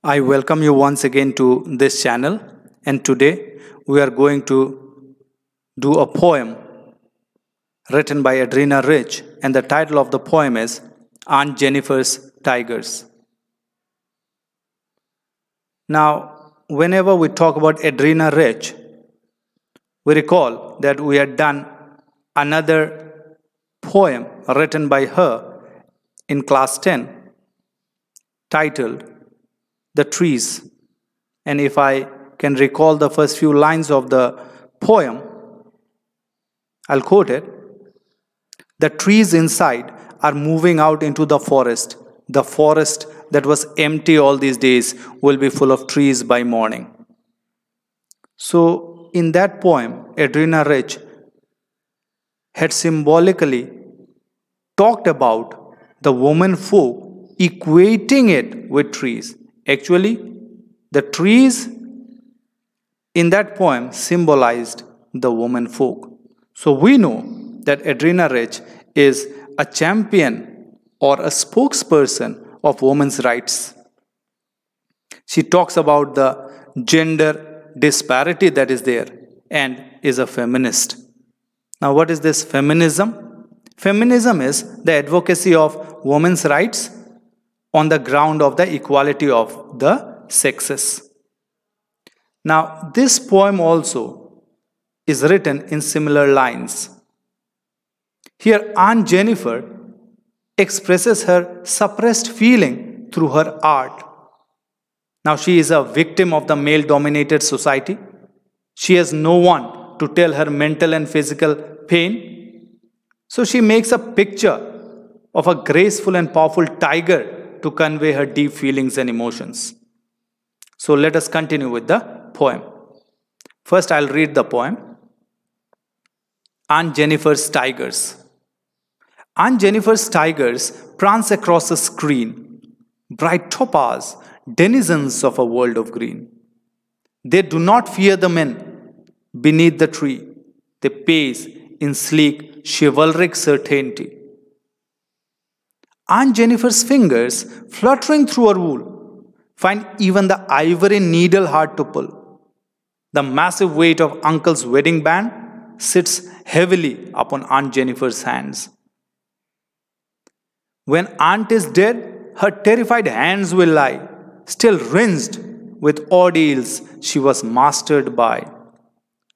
I welcome you once again to this channel, and today we are going to do a poem written by Adrena Rich, and the title of the poem is Aunt Jennifer's Tigers. Now, whenever we talk about Adrena Rich, we recall that we had done another poem written by her in class 10 titled The Trees. And if I can recall the first few lines of the poem, I'll quote it. The trees inside are moving out into the forest. The forest that was empty all these days will be full of trees by morning. So, in that poem, Adrena Rich had symbolically talked about the woman folk equating it with trees. Actually, the trees in that poem symbolized the woman folk. So we know that Adrena Rich is a champion or a spokesperson of women's rights. She talks about the gender disparity that is there and is a feminist. Now, what is this feminism? Feminism is the advocacy of women's rights on the ground of the equality of the sexes. Now, this poem also is written in similar lines. Here, Aunt Jennifer expresses her suppressed feeling through her art. Now, she is a victim of the male dominated society. She has no one to tell her mental and physical pain. So, she makes a picture of a graceful and powerful tiger to convey her deep feelings and emotions. So, let us continue with the poem. First, I'll read the poem. Aunt Jennifer's Tigers. Aunt Jennifer's tigers prance across the screen, bright topaz, denizens of a world of green. They do not fear the men beneath the tree. They pace in sleek, chivalric certainty. Aunt Jennifer's fingers, fluttering through her wool, find even the ivory needle hard to pull. The massive weight of Uncle's wedding band sits heavily upon Aunt Jennifer's hands. When Aunt is dead, her terrified hands will lie, still rinsed with ordeals she was mastered by.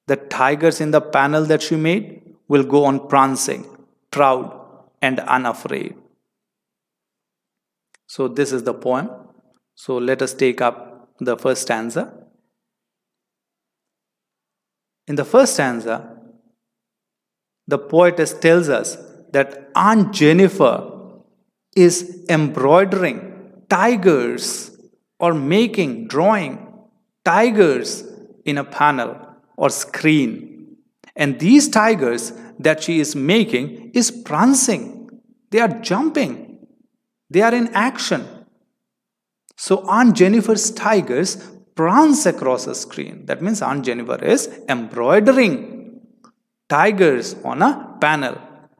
The tigers in the panel that she made will go on prancing, proud and unafraid. So this is the poem. So let us take up the first stanza. In the first stanza, the poetess tells us that Aunt Jennifer is embroidering tigers or drawing tigers in a panel or screen. And these tigers that she is making is prancing. They are jumping. They are in action. So Aunt Jennifer's tigers prance across a screen. That means Aunt Jennifer is embroidering tigers on a panel.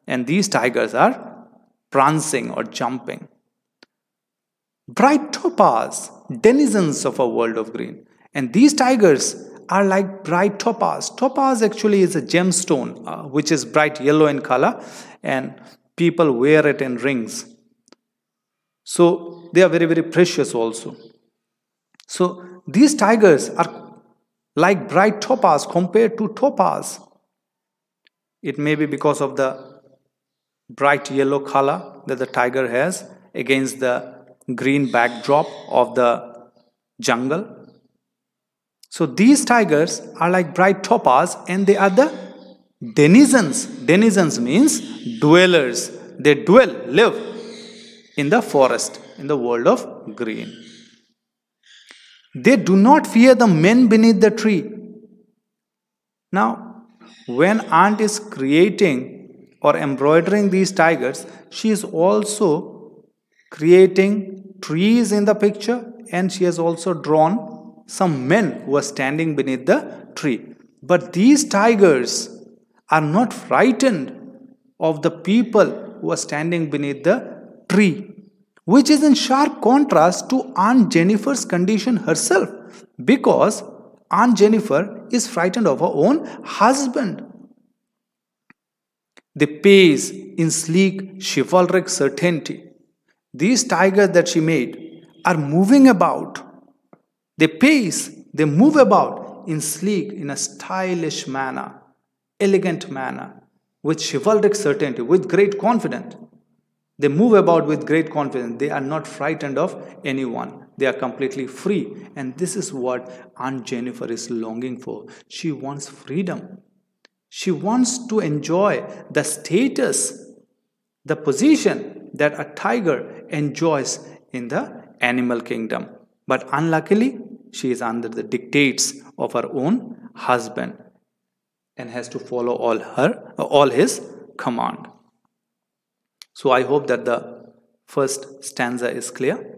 And these tigers are prancing or jumping. Bright topaz, denizens of a world of green. And these tigers are like bright topaz. Topaz actually is a gemstone which is bright yellow in color, and people wear it in rings. So they are very, very precious also. So these tigers are like bright topaz compared to topaz. It may be because of the bright yellow color that the tiger has against the green backdrop of the jungle. So these tigers are like bright topaz, and they are the denizens. Denizens means dwellers. They live in the forest, in the world of green. They do not fear the men beneath the tree. Now, when Aunt is creating or embroidering these tigers, she is also creating trees in the picture, and she has also drawn some men who are standing beneath the tree. But these tigers are not frightened of the people who are standing beneath the tree. which is in sharp contrast to Aunt Jennifer's condition herself, because Aunt Jennifer is frightened of her own husband. They pace in sleek, chivalric certainty. These tigers that she made are moving about. They pace, they move about in sleek, in a stylish manner, elegant manner, with chivalric certainty, with great confidence. They move about with great confidence. They are not frightened of anyone. They are completely free. And this is what Aunt Jennifer is longing for. She wants freedom. She wants to enjoy the status, the position that a tiger enjoys in the animal kingdom. But unluckily, she is under the dictates of her own husband and has to follow all his command. So I hope that the first stanza is clear.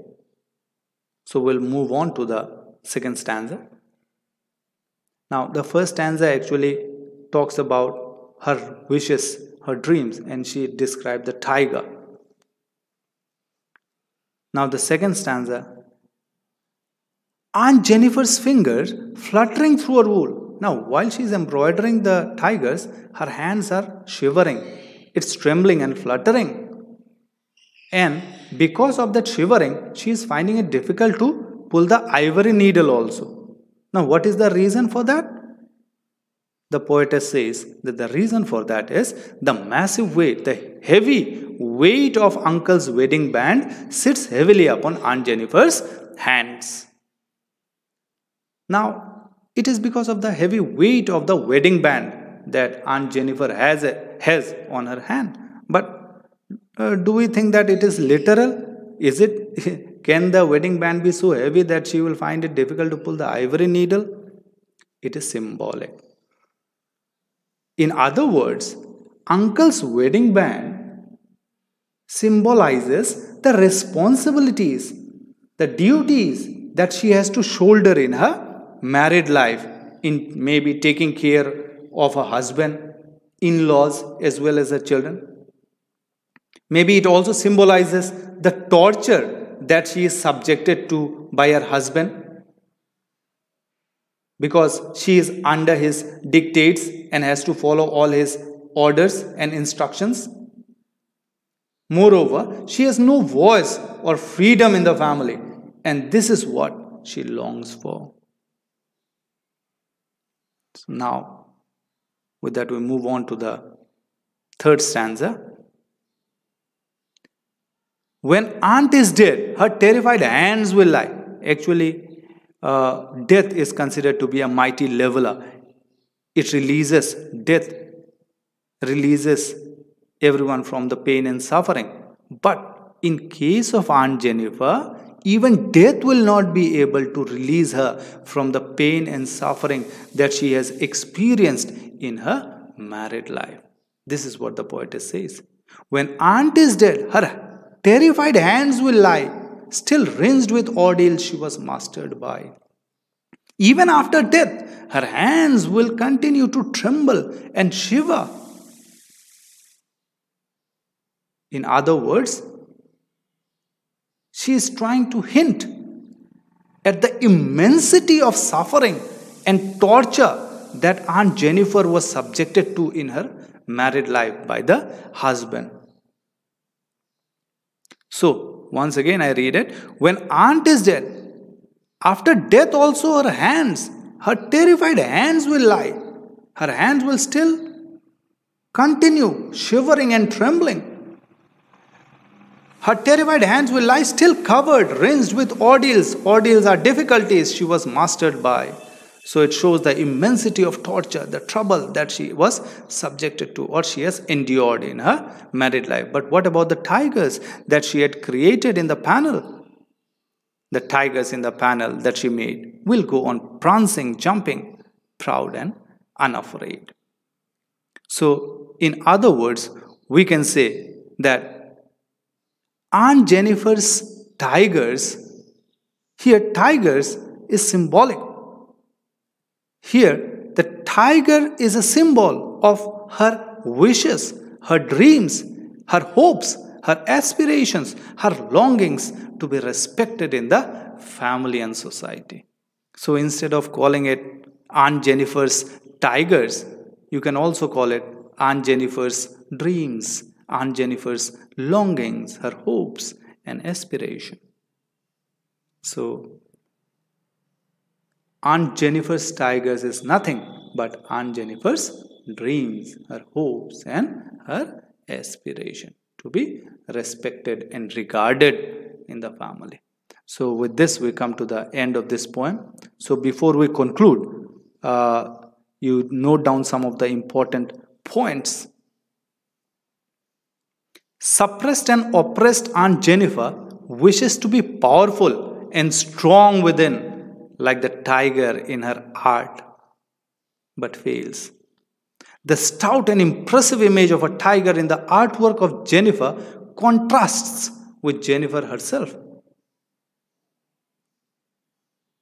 So we'll move on to the second stanza. Now the first stanza actually talks about her wishes, her dreams, and she described the tiger. Now the second stanza, Aunt Jennifer's fingers fluttering through her wool. Now while she is embroidering the tigers, her hands are shivering. It's trembling and fluttering. And because of that shivering, she is finding it difficult to pull the ivory needle also. Now what is the reason for that? The poetess says that the reason for that is the massive weight, the heavy weight of uncle's wedding band sits heavily upon Aunt Jennifer's hands. Now, it is because of the heavy weight of the wedding band that Aunt Jennifer has on her hand. But do we think that it is literal? Is it? Can the wedding band be so heavy that she will find it difficult to pull the ivory needle? It is symbolic. In other words, uncle's wedding band symbolizes the responsibilities, the duties that she has to shoulder in her married life, in maybe taking care of her husband, in-laws, as well as her children. Maybe it also symbolizes the torture that she is subjected to by her husband, because she is under his dictates and has to follow all his orders and instructions. Moreover, she has no voice or freedom in the family, and this is what she longs for. So now, with that, we move on to the third stanza. When aunt is dead, her terrified hands will lie. Actually, death is considered to be a mighty leveler. Death releases everyone from the pain and suffering. But in case of Aunt Jennifer, even death will not be able to release her from the pain and suffering that she has experienced in her married life. This is what the poetess says. When aunt is dead, her terrified hands will lie, still rinsed with ordeal she was mastered by. Even after death, her hands will continue to tremble and shiver. In other words, she is trying to hint at the immensity of suffering and torture that Aunt Jennifer was subjected to in her married life by the husband. So, once again I read it. When aunt is dead, after death also her terrified hands will lie. Her hands will still continue shivering and trembling. Her terrified hands will lie still covered, rinsed with ordeals. Ordeals are difficulties she was mastered by. So it shows the immensity of torture, the trouble that she was subjected to or she has endured in her married life. But what about the tigers that she had created in the panel? The tigers in the panel that she made will go on prancing, jumping, proud and unafraid. So, in other words, we can say that Aunt Jennifer's tigers, here tigers is symbolic. Here, the tiger is a symbol of her wishes, her dreams, her hopes, her aspirations, her longings to be respected in the family and society. So instead of calling it Aunt Jennifer's tigers, you can also call it Aunt Jennifer's dreams, Aunt Jennifer's longings, her hopes and aspiration. So Aunt Jennifer's tigers is nothing but Aunt Jennifer's dreams, her hopes and her aspiration to be respected and regarded in the family. So with this we come to the end of this poem. So before we conclude, you note down some of the important points. Suppressed and oppressed Aunt Jennifer wishes to be powerful and strong within, like the tiger in her art, but fails. The stout and impressive image of a tiger in the artwork of Jennifer contrasts with Jennifer herself.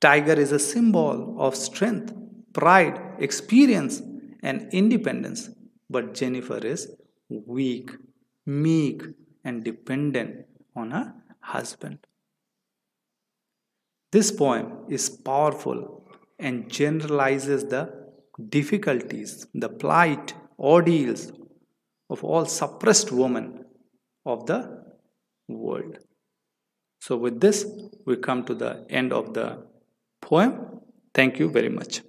Tiger is a symbol of strength, pride, experience, and independence, but Jennifer is weak, meek, and dependent on her husband. This poem is powerful and generalizes the difficulties, the plight, ordeals of all suppressed women of the world. So with this, we come to the end of the poem. Thank you very much.